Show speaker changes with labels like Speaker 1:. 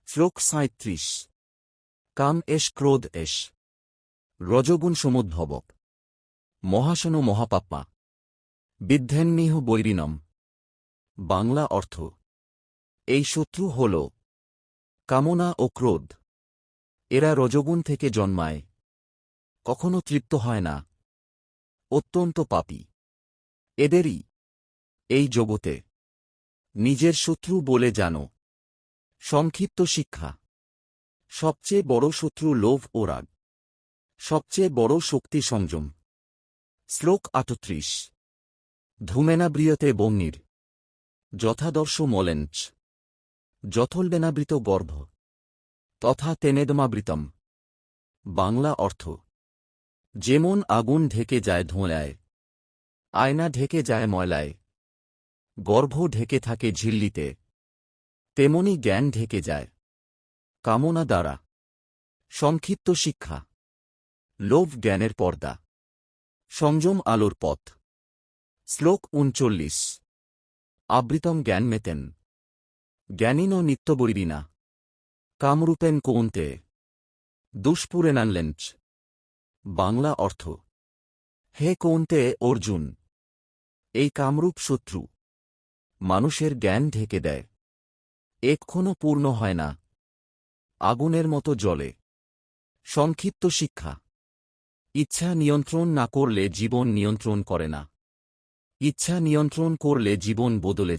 Speaker 1: শ্লোক ৩৭। কাম এষ ক্রোধ এষ রজগুণ সমুদ্ভব মহাশন মহাপাপ্পা বিদ্ধেন্নিহ বৈরিণম। বাংলা অর্থ: এই শত্রু হল কামনা ও ক্রোধ। এরা রজগুণ থেকে জন্মায়, কখনো তৃপ্ত হয় না, অত্যন্ত পাপী। এদেরই এই জগতে নিজের শত্রু বলে জানো। সংক্ষিপ্ত শিক্ষা: সবচেয়ে বড় শত্রু লোভ ও রাগ, সবচেয়ে বড় শক্তি সংযম। শ্লোক ৩৮। ধূমেনাব্রিয়তে বহ্নির যথাদর্শ মলেঞ্চ যথোল্বেনাবৃত গর্ভ তথা তেনেদমাবৃতম। বাংলা অর্থ: যেমন আগুন ঢেকে যায় ধোঁয়ায়, আয়না ঢেকে যায় ময়লায়, গর্ভ ঢেকে থাকে ঝিল্লিতে, তেমনি জ্ঞান ঢেকে যায় কামনা দ্বারা। সংক্ষিপ্ত শিক্ষা: লোভ জ্ঞানের পর্দা, সংযম আলোর পথ। শ্লোক ৩৯। আবৃতম জ্ঞানমেতেন জ্ঞানীন নিত্যবৈরিণা কামরূপেন কৌন্তে দুষ্পুরেণানলেঞ্চ। বাংলা অর্থ: হে কৌন্তে অর্জুন, এই কামরূপ শত্রু মানুষের জ্ঞান ঢেকে দেয়, এক্ষণও পূর্ণ হয় না, আগুনের মতো জ্বলে। সংক্ষিপ্ত শিক্ষা: ইচ্ছা নিয়ন্ত্রণ না করলে জীবন নিয়ন্ত্রণ করে না, ইচ্ছা নিয়ন্ত্রণ করলে জীবন বদলে যায়।